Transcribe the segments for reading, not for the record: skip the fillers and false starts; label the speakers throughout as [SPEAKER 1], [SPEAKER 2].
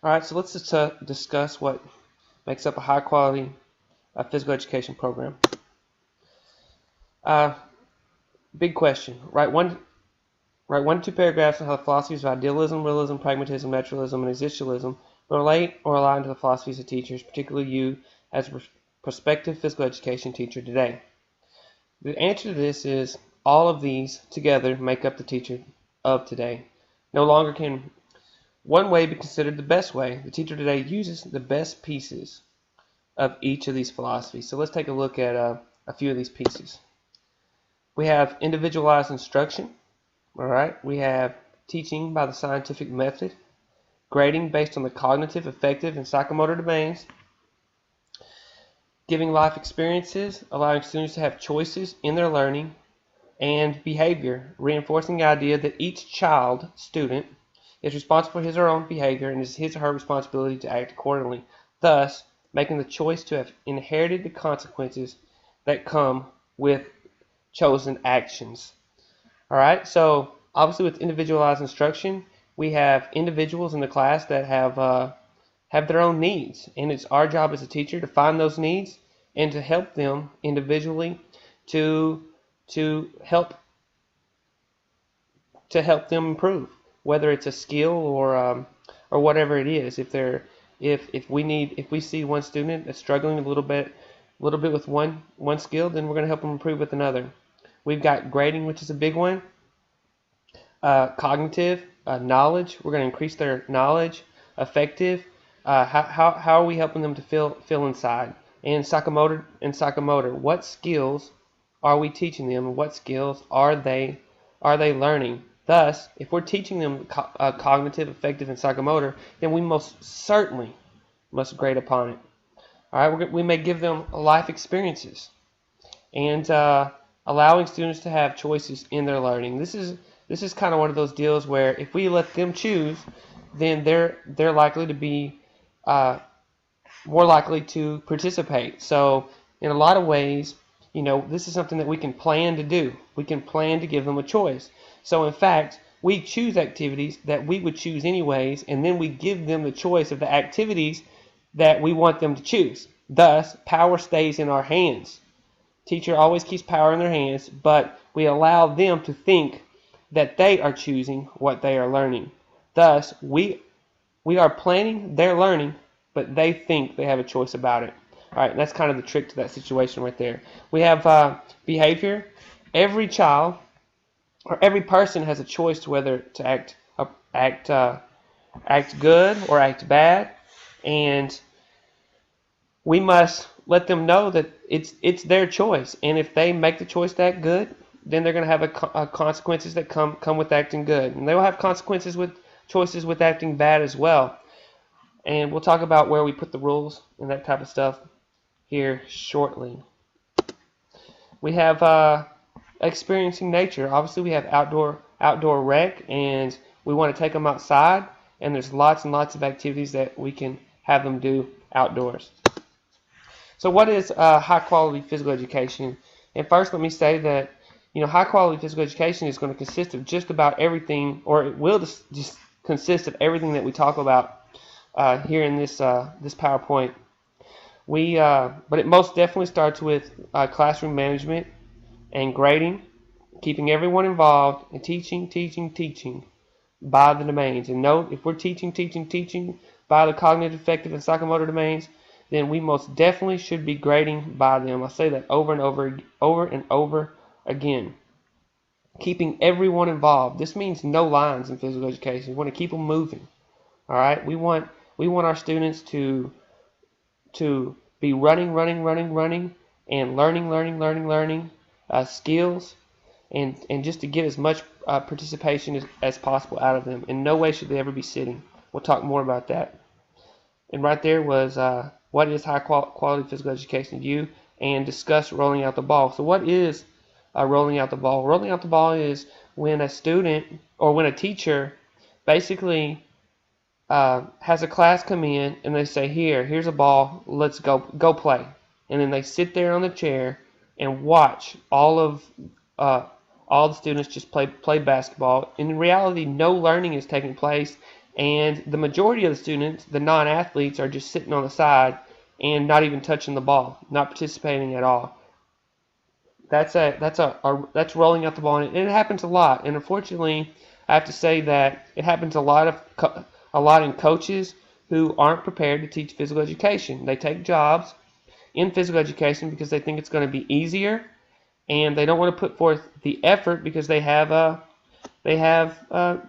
[SPEAKER 1] All right, so let's just discuss what makes up a high-quality physical education program. Uh, Big question. Write 1 to 2 paragraphs on how the philosophies of idealism, realism, pragmatism, naturalism, and existentialism relate or align to the philosophies of teachers, particularly you as a prospective physical education teacher today. The answer to this is all of these together make up the teacher of today. No longer can one way be considered the best way. The teacher today uses the best pieces of each of these philosophies. So let's take a look at a few of these pieces. We have individualized instruction. All right. We have teaching by the scientific method, grading based on the cognitive, affective, and psychomotor domains, giving life experiences, allowing students to have choices in their learning, and behavior, reinforcing the idea that each student, is responsible for his or her own behavior and it is his or her responsibility to act accordingly, thus making the choice to have inherited the consequences that come with chosen actions. All right, so obviously with individualized instruction, we have individuals in the class that have their own needs, and it's our job as a teacher to find those needs and to help them individually to help them improve, whether it's a skill or whatever it is. If we see one student that's struggling a little bit with one skill, then we're going to help them improve with another. We've got grading, which is a big one. Cognitive, knowledge. We're going to increase their knowledge. Affective. How are we helping them to feel inside? And psychomotor. What skills are we teaching them, and what skills are they learning? Thus, if we're teaching them cognitive, affective, and psychomotor, then we most certainly must grade upon it. All right, we may give them life experiences and allowing students to have choices in their learning. This is kind of one of those deals where if we let them choose, then they're likely to be more likely to participate. So in a lot of ways, this is something that we can plan to do. We can plan to give them a choice. So in fact, we choose activities that we would choose anyways, and then we give them the choice of the activities that we want them to choose. Thus, power stays in our hands. Teacher always keeps power in their hands, but we allow them to think that they are choosing what they are learning. Thus, we are planning their learning, but they think they have a choice about it. All right, that's kind of the trick to that situation right there. We have behavior. Every child or every person has a choice to whether to act good or act bad, and we must let them know that it's their choice. And if they make the choice to act good, then they're going to have consequences that come with acting good, and they will have consequences with choices with acting bad as well. And we'll talk about where we put the rules and that type of stuff here shortly. We have experiencing nature. Obviously, we have outdoor rec, and we want to take them outside. And there's lots and lots of activities that we can have them do outdoors. So, what is high quality physical education? And first, let me say that high quality physical education is going to consist of just about everything, or it will just consist of everything that we talk about here in this PowerPoint. But it most definitely starts with classroom management and grading, keeping everyone involved, and teaching by the domains. And note, if we're teaching by the cognitive, affective, and psychomotor domains, then we most definitely should be grading by them. I say that over and over again. Keeping everyone involved. This means no lines in physical education. We want to keep them moving. All right. We want our students to be running, and learning skills, and just to get as much participation as possible out of them. In no way should they ever be sitting. We'll talk more about that. And right there was what is high quality physical education to you, and discuss rolling out the ball. So what is rolling out the ball? Rolling out the ball is when a student or when a teacher basically has a class come in and they say, here's a ball, let's go play. And then they sit there on the chair and watch all the students just play basketball. In reality, no learning is taking place. And the majority of the students, the non-athletes, are just sitting on the side and not even touching the ball, not participating at all. That's rolling out the ball, and it happens a lot. And unfortunately, I have to say that it happens a lot in coaches who aren't prepared to teach physical education. They take jobs in physical education because they think it's going to be easier, and they don't want to put forth the effort because they have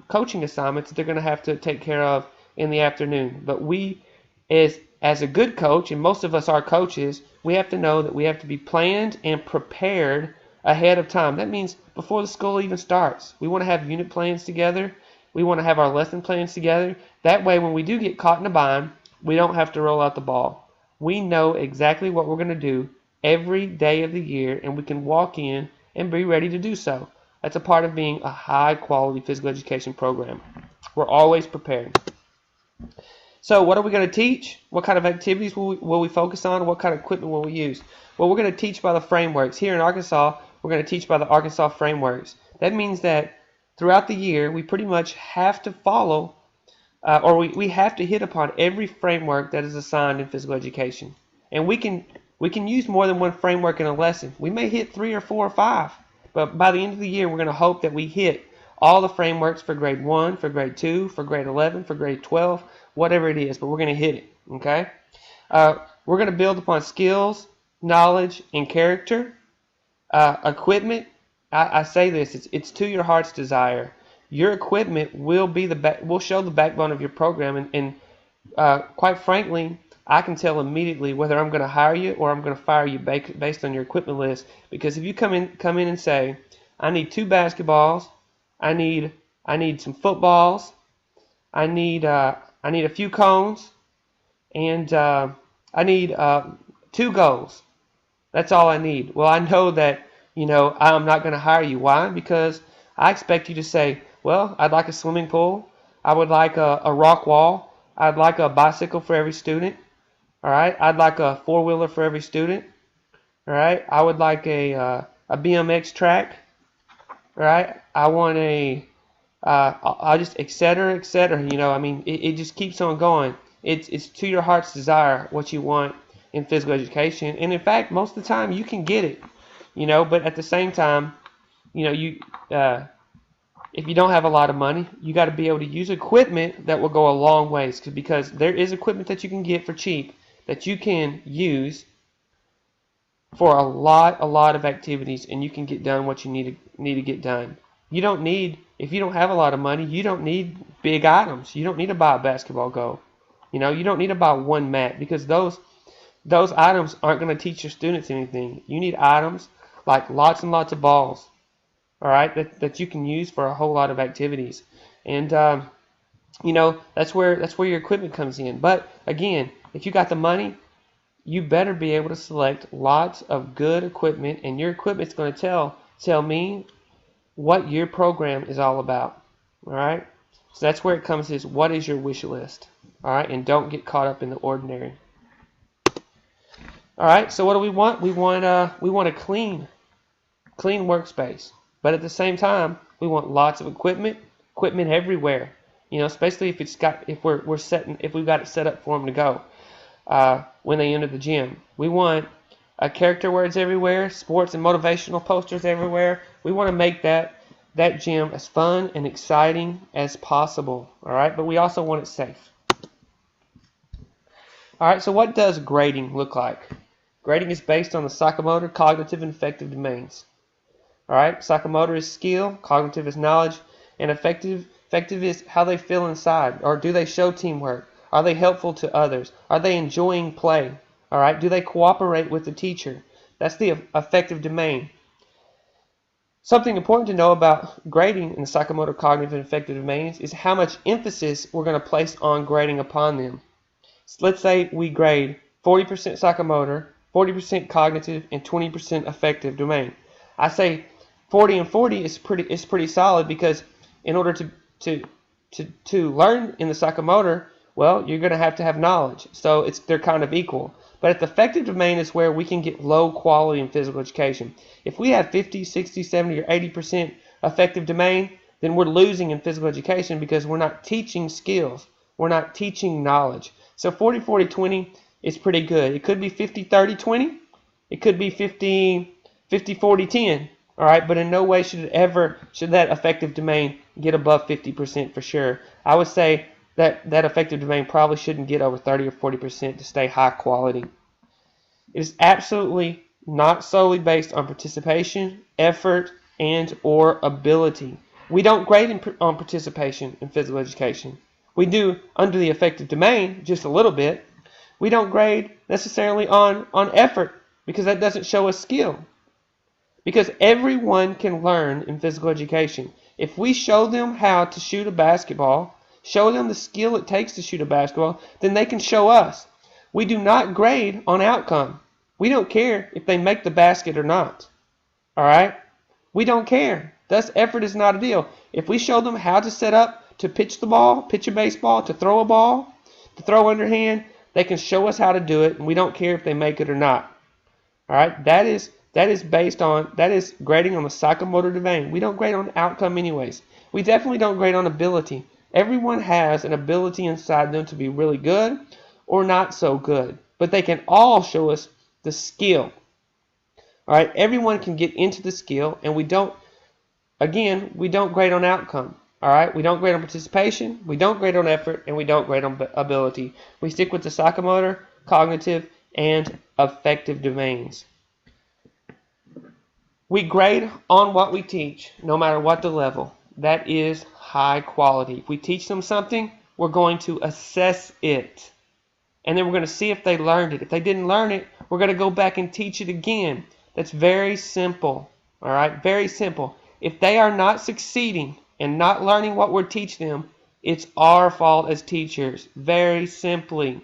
[SPEAKER 1] coaching assignments that they're going to have to take care of in the afternoon. But we, as a good coach, and most of us are coaches, we have to know that we have to be planned and prepared ahead of time. That means before the school even starts. We want to have unit plans together. We want to have our lesson plans together. That way, when we do get caught in a bind, we don't have to roll out the ball. We know exactly what we're going to do every day of the year, and we can walk in and be ready to do so. That's a part of being a high-quality physical education program. We're always prepared. So what are we going to teach? What kind of activities will we focus on? What kind of equipment will we use? Well, we're going to teach by the frameworks. Here in Arkansas, we're going to teach by the Arkansas frameworks. That means that throughout the year, we pretty much have to follow, we have to hit upon every framework that is assigned in physical education. And we can use more than one framework in a lesson. We may hit 3 or 4 or 5, but by the end of the year, we're going to hope that we hit all the frameworks for grade 1, for grade 2, for grade 11, for grade 12, whatever it is, but we're going to hit it, okay? We're going to build upon skills, knowledge, and character. Equipment, I say this, it's to your heart's desire. Your equipment will show the backbone of your program, and quite frankly, I can tell immediately whether I'm going to hire you or I'm going to fire you based on your equipment list. Because if you come in and say, I need 2 basketballs, I need some footballs, I need a few cones, and I need 2 goals. That's all I need. Well, I know that, I'm not going to hire you. Why? Because I expect you to say, well, I'd like a swimming pool. I would like a rock wall. I'd like a bicycle for every student. All right. I'd like a 4-wheeler for every student. All right. I would like a BMX track. All right. I want I'll just et cetera, et cetera. It just keeps on going. It's to your heart's desire what you want in physical education. And in fact, most of the time you can get it, but at the same time, if you don't have a lot of money, you got to be able to use equipment that will go a long ways, because there is equipment that you can get for cheap that you can use for a lot of activities, and you can get done what you need to get done. If you don't have a lot of money, you don't need big items. You don't need to buy a basketball goal. You don't need to buy 1 mat, because those items aren't going to teach your students anything. You need items like lots and lots of balls, all right, that you can use for a whole lot of activities. And that's where your equipment comes in. But again, if you got the money, you better be able to select lots of good equipment, and your equipment's going to tell me what your program is all about. All right, so that's where it comes, is what is your wish list. All right, and don't get caught up in the ordinary. All right, so what do we want? We want a clean workspace, but at the same time, we want lots of equipment everywhere. Especially if we've got it set up for them to go when they enter the gym. We want character words everywhere, sports and motivational posters everywhere. We want to make that gym as fun and exciting as possible. All right, but we also want it safe. All right, so what does grading look like? Grading is based on the psychomotor, cognitive, and affective domains. All right, psychomotor is skill, cognitive is knowledge, and affective is how they feel inside. Or do they show teamwork? Are they helpful to others? Are they enjoying play? All right, do they cooperate with the teacher? That's the affective domain. Something important to know about grading in the psychomotor, cognitive, and affective domains is how much emphasis we're going to place on grading upon them. So let's say we grade 40% psychomotor, 40% cognitive, and 20% affective domain. I say 40 and 40 is pretty solid, because in order to learn in the psychomotor, well, you're going to have knowledge. So they're kind of equal. But at the affective domain is where we can get low quality in physical education. If we have 50, 60, 70, or 80% affective domain, then we're losing in physical education because we're not teaching skills. We're not teaching knowledge. So 40-40-20 is pretty good. It could be 50-30-20. It could be 50-40-10. All right, but in no way should that effective domain get above 50% for sure. I would say that effective domain probably shouldn't get over 30 or 40% to stay high quality. It is absolutely not solely based on participation, effort, and or ability. We don't grade on participation in physical education. We do under the effective domain just a little bit. We don't grade necessarily on effort because that doesn't show us skill. Because everyone can learn in physical education. If we show them how to shoot a basketball, show them the skill it takes to shoot a basketball, then they can show us. We do not grade on outcome. We don't care if they make the basket or not. All right? We don't care. Thus, effort is not a deal. If we show them how to set up to pitch the ball, pitch a baseball, to throw a ball, to throw underhand, they can show us how to do it, and we don't care if they make it or not. All right? That is grading on the psychomotor domain. We don't grade on outcome anyways. We definitely don't grade on ability. Everyone has an ability inside them to be really good or not so good, but they can all show us the skill. All right, everyone can get into the skill, and we don't grade on outcome. All right, we don't grade on participation, we don't grade on effort, and we don't grade on ability. We stick with the psychomotor, cognitive, and affective domains. We grade on what we teach, no matter what the level. That is high quality. If we teach them something, we're going to assess it. And then we're going to see if they learned it. If they didn't learn it, we're going to go back and teach it again. That's very simple. All right? Very simple. If they are not succeeding and not learning what we're teaching them, it's our fault as teachers. Very simply.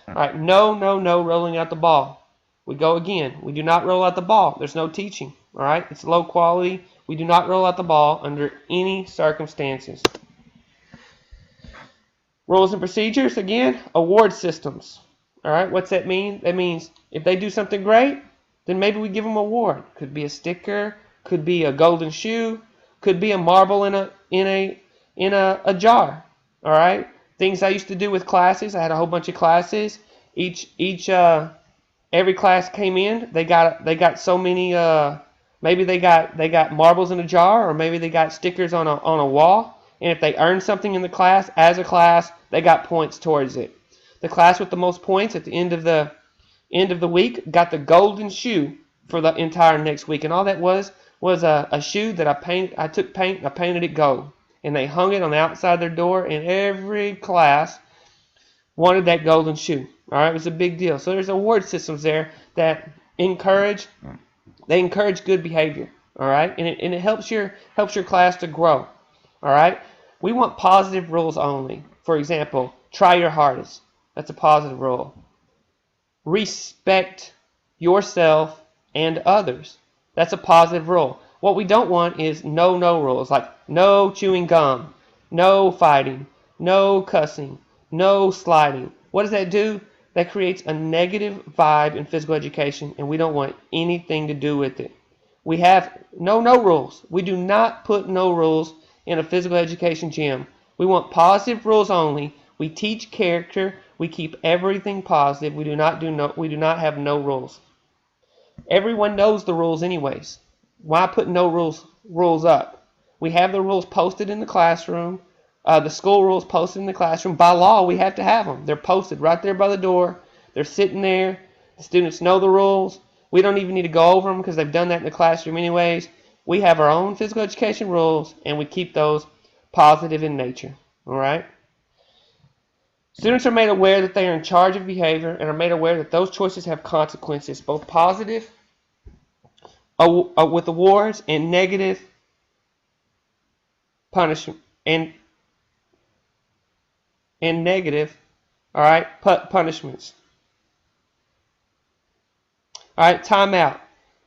[SPEAKER 1] All right? No rolling out the ball. We go again. We do not roll out the ball. There's no teaching. All right? It's low quality. We do not roll out the ball under any circumstances. Rules and procedures, again, award systems. All right? What's that mean? That means if they do something great, then maybe we give them an award. Could be a sticker, could be a golden shoe, could be a marble in a jar. All right? Things I used to do with classes. I had a whole bunch of classes. Every class came in, they got so many, maybe they got marbles in a jar, or maybe they got stickers on a wall, and if they earned something in the class, as a class, they got points towards it. The class with the most points at the end of the week got the golden shoe for the entire next week, and all that was a shoe that I took paint and I painted it gold, and they hung it on the outside of their door, and every class wanted that golden shoe. All right, it was a big deal. So there's award systems there that encourage good behavior. All right, and it helps your class to grow. All right, we want positive rules only. For example, try your hardest. That's a positive rule. Respect yourself and others. That's a positive rule. What we don't want is no rules, like no chewing gum, no fighting, no cussing, no sliding. What does that do? That creates a negative vibe in physical education, and we don't want anything to do with it. We have no rules. We do not put no rules in a physical education gym. We want positive rules only. We teach character. We keep everything positive. We do not have no rules. Everyone knows the rules anyways. Why put no rules up? We have the rules posted in the classroom. The school rules posted in the classroom. By law, we have to have them. They're posted right there by the door. They're sitting there. The students know the rules. We don't even need to go over them because they've done that in the classroom anyways. We have our own physical education rules, and we keep those positive in nature. All right? Students are made aware that they are in charge of behavior and are made aware that those choices have consequences, both positive with awards and negative punishment and negative, all right, punishments. All right, timeout.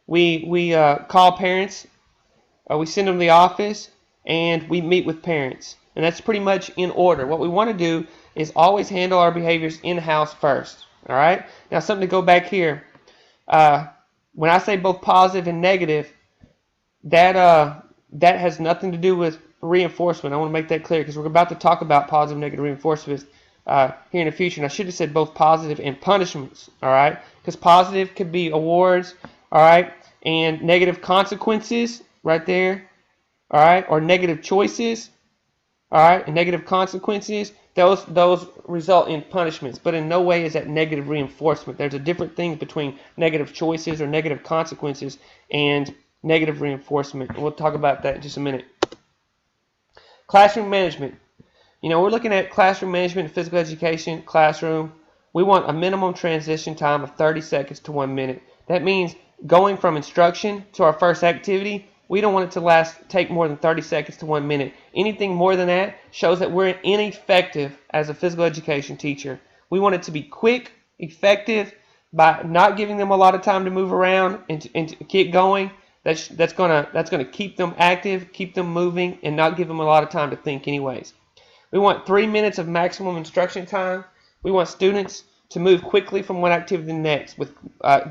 [SPEAKER 1] We call parents, we send them to the office, and we meet with parents. And that's pretty much in order. What we want to do is always handle our behaviors in-house first. All right? Now, something to go back here. When I say both positive and negative, that has nothing to do with reinforcement. I want to make that clear because we're about to talk about positive and negative reinforcement here in the future. And I should have said both positive and punishments, all right? Because positive could be awards, all right, and negative consequences right there, all right, or negative choices, all right, and negative consequences. Those result in punishments, but in no way is that negative reinforcement. There's a different thing between negative choices or negative consequences and negative reinforcement. And we'll talk about that in just a minute. Classroom management. We're looking at classroom management in physical education, classroom. We want a minimum transition time of 30 seconds to 1 minute. That means going from instruction to our first activity, we don't want it to take more than 30 seconds to 1 minute. Anything more than that shows that we're ineffective as a physical education teacher. We want it to be quick, effective, by not giving them a lot of time to move around and to keep going. That's gonna keep them active, keep them moving, and not give them a lot of time to think anyways. We want 3 minutes of maximum instruction time. We want students to move quickly from one activity to the next with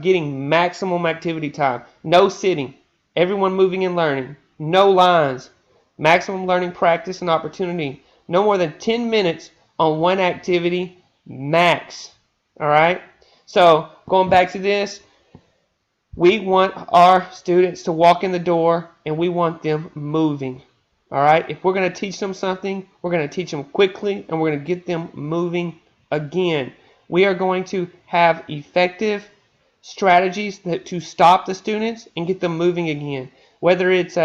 [SPEAKER 1] getting maximum activity time. No sitting. Everyone moving and learning. No lines. Maximum learning practice and opportunity. No more than 10 minutes on one activity max. All right? So going back to this, we want our students to walk in the door and we want them moving. All right? If we're going to teach them something, we're going to teach them quickly and we're going to get them moving again. We are going to have effective strategies to stop the students and get them moving again. Whether it's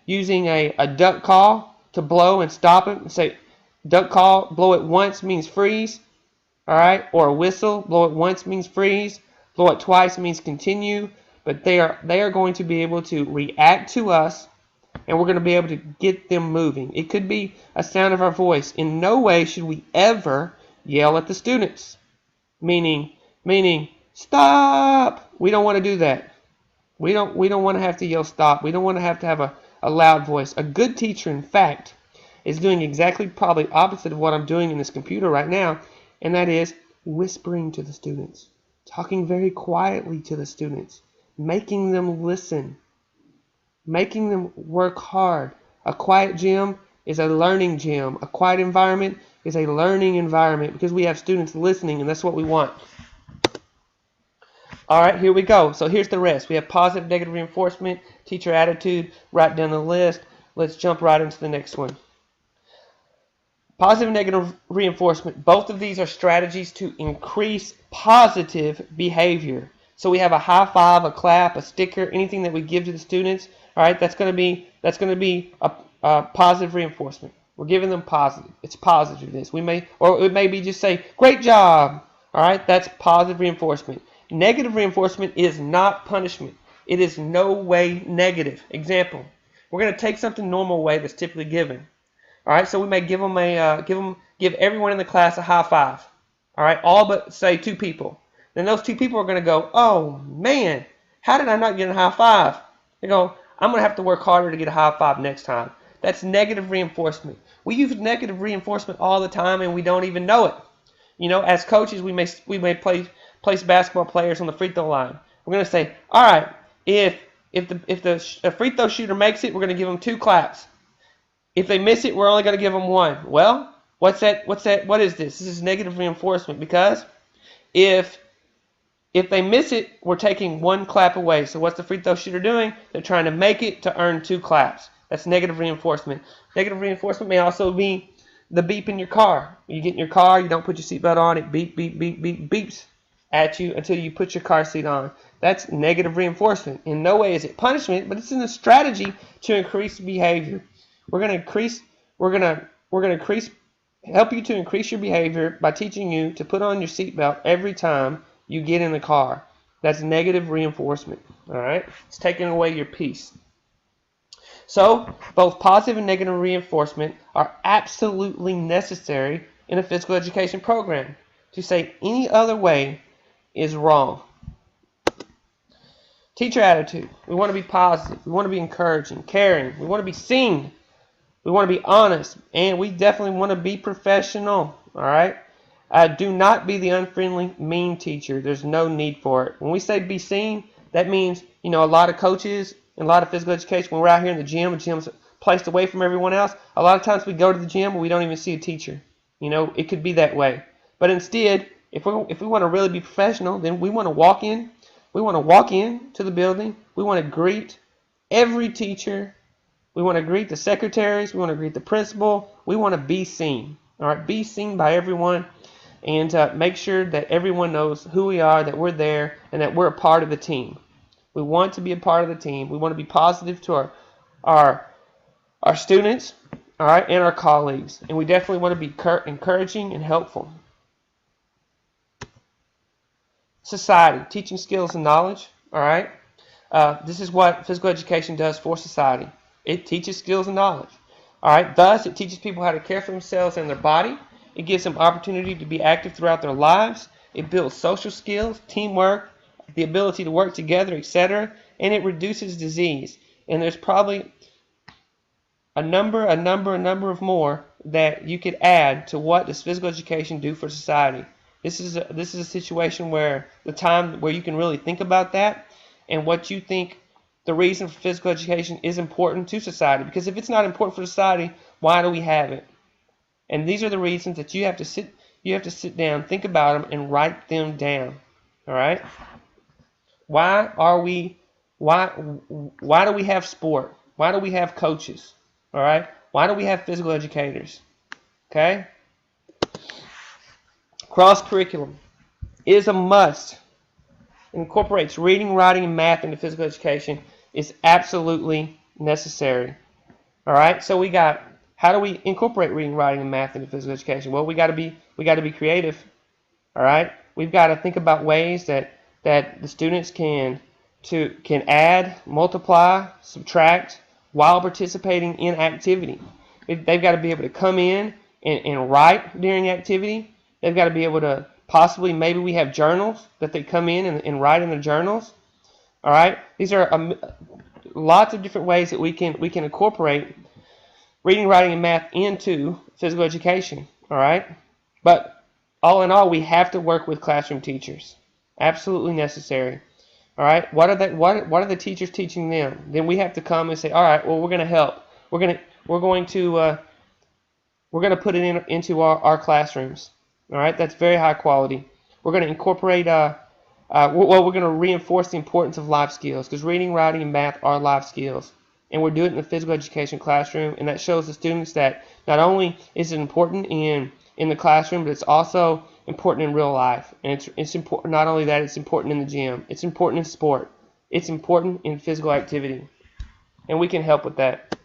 [SPEAKER 1] using a duck call to blow and stop it and say, duck call, blow it once means freeze. All right? Or a whistle, blow it once means freeze. Blow it twice means continue. But they are going to be able to react to us and we're going to be able to get them moving. It could be a sound of our voice. In no way should we ever yell at the students. Meaning, stop. We don't want to do that. We don't want to have to yell stop. We don't want to have a loud voice. A good teacher, in fact, is doing exactly probably opposite of what I'm doing in this computer right now, and that is whispering to the students, talking very quietly to the students, making them listen, making them work hard. A quiet gym is a learning gym. A quiet environment is a learning environment because we have students listening, and that's what we want. All right, here we go. So here's the rest. We have positive, negative reinforcement, teacher attitude, write down the list. Let's jump right into the next one. Positive and negative reinforcement. Both of these are strategies to increase positive behavior. So we have a high five, a clap, a sticker, anything that we give to the students. All right, that's going to be a positive reinforcement. We're giving them positive. It's positiveness. It may be just say, great job. All right, that's positive reinforcement. Negative reinforcement is not punishment. It is no way negative. Example, we're going to take something normal way that's typically given. All right, so we may give everyone in the class a high five. All right, all but say 2 people. Then those 2 people are going to go, oh man, how did I not get a high five? They go, I'm going to have to work harder to get a high five next time. That's negative reinforcement. We use negative reinforcement all the time and we don't even know it. As coaches, we may place basketball players on the free throw line. We're going to say, all right, if the free throw shooter makes it, we're going to give them 2 claps. If they miss it, we're only going to give them 1. Well, what's that? What is this? This is negative reinforcement because if they miss it, we're taking 1 clap away. So what's the free throw shooter doing? They're trying to make it to earn 2 claps. That's negative reinforcement. Negative reinforcement may also be the beep in your car. You get in your car, you don't put your seatbelt on, it beep, beep, beep, beep, beeps at you until you put your car seat on. That's negative reinforcement. In no way is it punishment, but it's in a strategy to increase behavior. We're going to help you to increase your behavior by teaching you to put on your seatbelt every time you get in the car. That's negative reinforcement. All right? It's taking away your peace. So, both positive and negative reinforcement are absolutely necessary in a physical education program. To say any other way is wrong. Teacher attitude. We want to be positive. We want to be encouraging, caring. We want to be seen. We want to be honest. And we definitely want to be professional. All right? Do not be the unfriendly, mean teacher. There's no need for it. When we say be seen, that means, a lot of coaches and a lot of physical education, when we're out here in the gym's placed away from everyone else. A lot of times we go to the gym and we don't even see a teacher. It could be that way. But instead, if we want to really be professional, then we want to walk in. We want to walk in to the building. We want to greet every teacher. We want to greet the secretaries. We want to greet the principal. We want to be seen. All right, be seen by everyone, and make sure that everyone knows who we are, that we're there, and that we're a part of the team. We want to be a part of the team. We want to be positive to our students, all right, and our colleagues. And we definitely want to be encouraging and helpful. Society, teaching skills and knowledge, all right. This is what physical education does for society. It teaches skills and knowledge. All right. Thus, it teaches people how to care for themselves and their body. It gives them opportunity to be active throughout their lives. It builds social skills, teamwork, the ability to work together, etc. And it reduces disease. And there's probably a number of more that you could add to what does physical education do for society. This is a situation where the time where you can really think about that and what you think the reason for physical education is important to society. Because if it's not important for society, why do we have it? And these are the reasons that you have to sit down, think about them, and write them down. All right? Why do we have sport? Why do we have coaches? All right? Why do we have physical educators? Okay? Cross-curriculum is a must. It incorporates reading, writing, and math into physical education. Is absolutely necessary. All right? So how do we incorporate reading, writing, and math into physical education? Well, we got to be creative. All right? We've got to think about ways that the students can add, multiply, subtract while participating in activity. They've got to be able to come in and write during activity. They've got to be able to maybe we have journals that they come in and write in their journals. All right? These are lots of different ways that we can incorporate reading, writing, and math into physical education. All right? But all in all, we have to work with classroom teachers. Absolutely necessary. All right? What are the teachers teaching them? Then we have to come and say, all right, well, we're going to help. We're going to put it into our classrooms. All right? That's very high quality. We're going to incorporate we're going to reinforce the importance of life skills, because reading, writing, and math are life skills. And we're doing it in the physical education classroom, and that shows the students that not only is it important in the classroom, but it's also important in real life. And it's important, not only that, it's important in the gym. It's important in sport. It's important in physical activity. And we can help with that.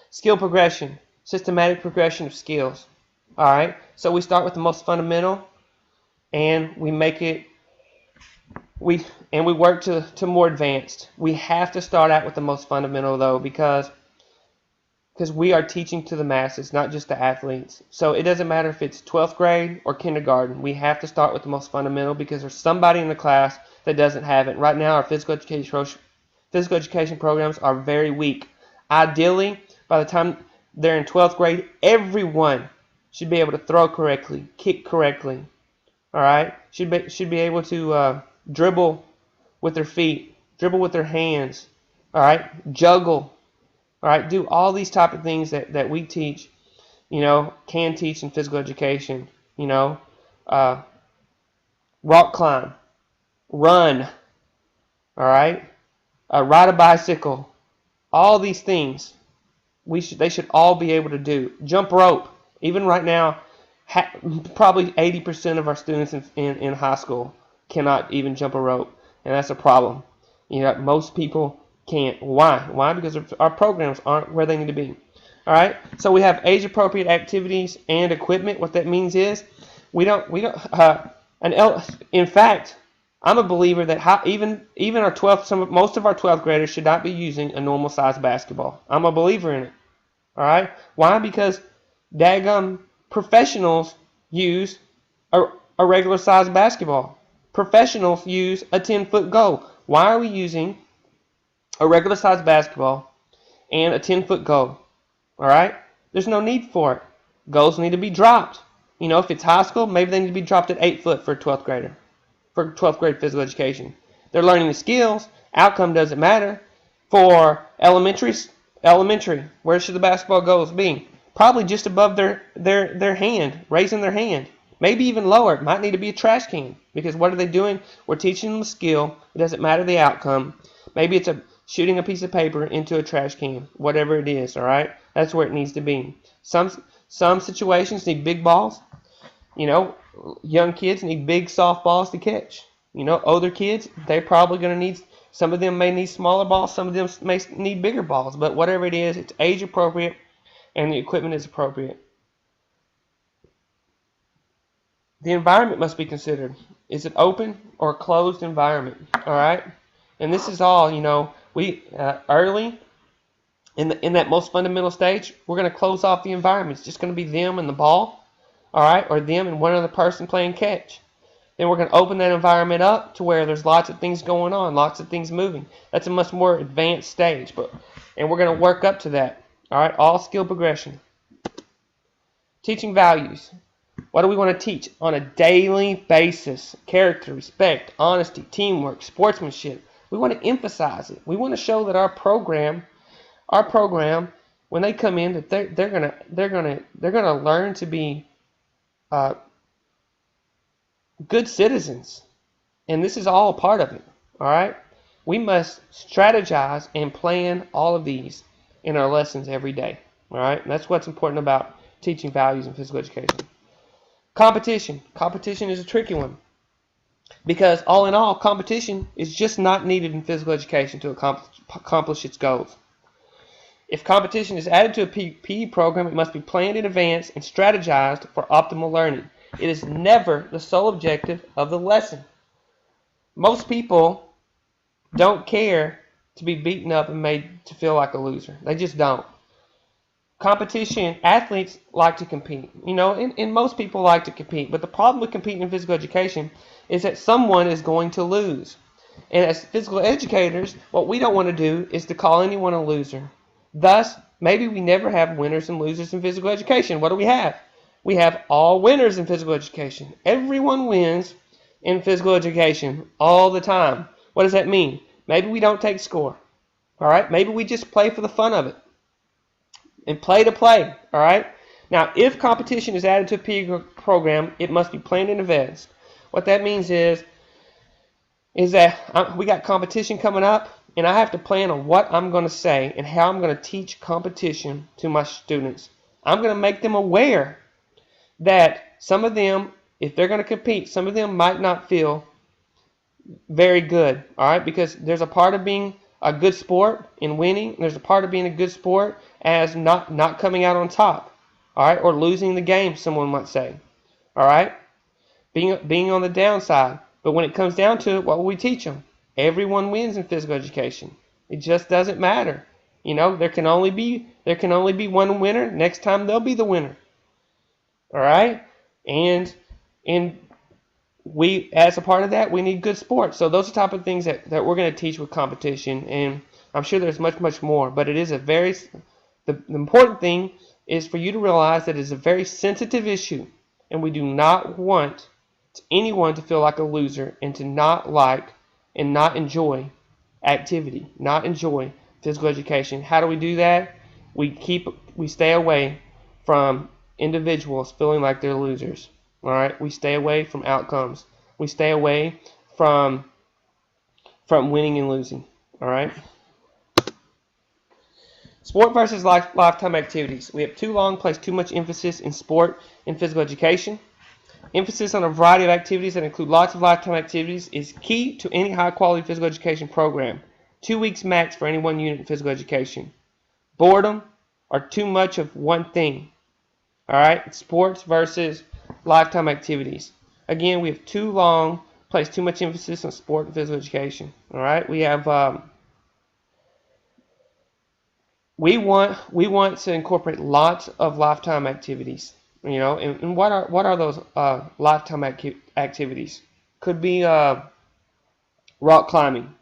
[SPEAKER 1] Skill progression, systematic progression of skills. All right, so we start with the most fundamental, and we make it we work to more advanced. We have to start out with the most fundamental, though, because we are teaching to the masses, not just the athletes. So it doesn't matter if it's 12th grade or kindergarten. We have to start with the most fundamental, because there's somebody in the class that doesn't have it. Right now, our physical education programs are very weak. Ideally, by the time they're in 12th grade, everyone should be able to throw correctly, kick correctly. All right? Should be able to dribble with their feet, dribble with their hands. All right? Juggle. All right? Do all these type of things that we teach, can teach in physical education. Rock climb, run. All right? Ride a bicycle. All these things they should all be able to do. Jump rope. Even right now, probably 80% of our students in high school cannot even jump a rope, and that's a problem. Most people can't. Why? Why? Because our programs aren't where they need to be. All right. So we have age-appropriate activities and equipment. What that means is we don't. In fact, I'm a believer that even our 12th, most of our 12th graders should not be using a normal size basketball. I'm a believer in it. All right. Why? Because daggum professionals use a regular size basketball. Professionals use a 10-foot goal. Why are we using a regular size basketball and a 10-foot goal? All right? There's no need for it. Goals need to be dropped. If it's high school, maybe they need to be dropped at 8 foot for a 12th grader, for 12th grade physical education. They're learning the skills. Outcome doesn't matter. For elementary Elementary, where should the basketball goals be? Probably just above their hand, raising their hand. Maybe even lower. It might need to be a trash can. Because what are they doing? We're teaching them a skill. It doesn't matter the outcome. Maybe it's shooting a piece of paper into a trash can. Whatever it is, all right? That's where it needs to be. Some situations need big balls. You know, young kids need big soft balls to catch. You know, older kids, they're probably going to need, some of them may need smaller balls, some of them may need bigger balls. But whatever it is, it's age appropriate and the equipment is appropriate. The environment must be considered. Is it open or a closed environment? All right? And this is all, you know, we early in that most fundamental stage, we're going to close off the environment. It's just going to be them and the ball. All right, or them and one other person playing catch. Then we're going to open that environment up to where there's lots of things going on, lots of things moving. That's a much more advanced stage, and we're going to work up to that. All right, all skill progression. Teaching values. What do we want to teach on a daily basis? Character, respect, honesty, teamwork, sportsmanship. We want to emphasize it. We want to show that our program, when they come in, that they're gonna learn to be good citizens, and this is all a part of it. All right, we must strategize and plan all of these in our lessons every day. All right, and that's what's important about teaching values in physical education. Competition is a tricky one, because all in all, competition is just not needed in physical education to accomplish its goals. If competition is added to a PE program, it must be planned in advance and strategized for optimal learning. It is never the sole objective of the lesson. Most people don't care to be beaten up and made to feel like a loser. They just don't. Competition, athletes like to compete. You know, and most people like to compete. But the problem with competing in physical education is that someone is going to lose. And as physical educators, what we don't want to do is to call anyone a loser. Thus, maybe we never have winners and losers in physical education. What do we have? We have all winners in physical education. Everyone wins in physical education all the time. What does that mean? Maybe we don't take score. All right? Maybe we just play for the fun of it. And play to play. All right? Now, if competition is added to a PE program, it must be planned in advance. What that means is that we got competition coming up, and I have to plan on what I'm going to say and how I'm going to teach competition to my students. I'm going to make them aware that some of them, if they're going to compete, some of them might not feel very good, all right? Because there's a part of being a good sport in winning. There's a part of being a good sport as not coming out on top, all right? Or losing the game, someone might say, all right? Being on the downside. But when it comes down to it, what will we teach them? Everyone wins in physical education. It just doesn't matter. You know, there can only be one winner. Next time they'll be the winner. All right? And we, as a part of that, we need good sports. So those are the type of things that we're going to teach with competition. And I'm sure there's much, much more. But it is the important thing is for you to realize that it's a very sensitive issue. And we do not want anyone to feel like a loser and to not like and not enjoy activity, not enjoy physical education. How do we do that? We stay away from individuals feeling like they're losers. All right? We stay away from outcomes. We stay away from winning and losing. All right? Sport versus lifetime activities. We have too long placed too much emphasis in sport and physical education. Emphasis on a variety of activities that include lots of lifetime activities is key to any high-quality physical education program. 2 weeks max for any one unit in physical education. Boredom or too much of one thing. All right, sports versus lifetime activities. Again, we have too long placed too much emphasis on sport and physical education. All right, we have we want to incorporate lots of lifetime activities. You know, and what are those lifetime activities? Could be rock climbing.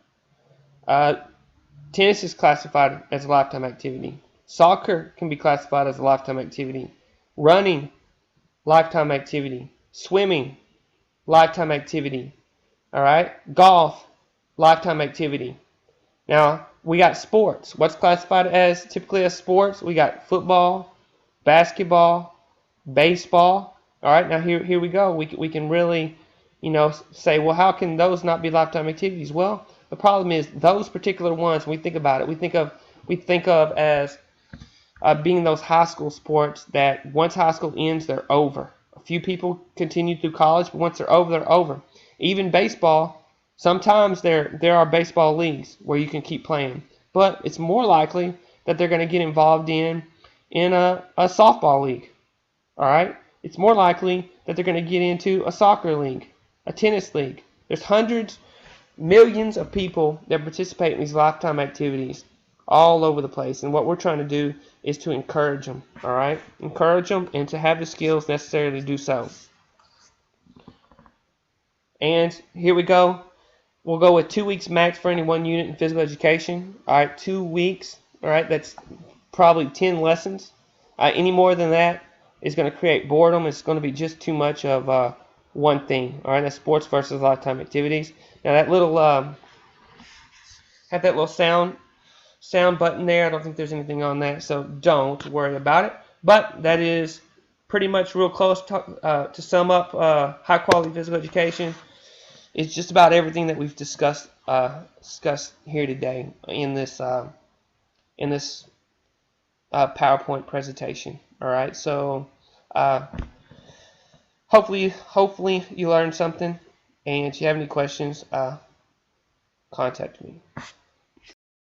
[SPEAKER 1] Tennis is classified as a lifetime activity. Soccer can be classified as a lifetime activity. Running, lifetime activity. Swimming, lifetime activity. All right. Golf, lifetime activity. Now, We got sports. What's classified as typically as sports? We got football, basketball, baseball. All right, now here we go. We can really, say, well, how can those not be lifetime activities? Well, the problem is those particular ones. When we think about it, we think of as being those high school sports that once high school ends, they're over. A few people continue through college, but once they're over, they're over. Even baseball, sometimes there are baseball leagues where you can keep playing, but it's more likely that they're going to get involved in a softball league. All right, it's more likely that they're going to get into a soccer league, a tennis league. There's hundreds, millions of people that participate in these lifetime activities all over the place, and what we're trying to do is to encourage them. All right, encourage them and to have the skills necessary to do so. And here we go. We'll go with 2 weeks max for any one unit in physical education. All right, 2 weeks. All right, that's probably 10 lessons. Any more than that is going to create boredom. It's going to be just too much of one thing. All right, that's sports versus lifetime activities. Now that little have that little sound button there. I don't think there's anything on that, so don't worry about it. But that is pretty much real close to sum up high quality physical education. It's just about everything that we've discussed here today in this PowerPoint presentation. All right, so hopefully you learned something, and if you have any questions, contact me.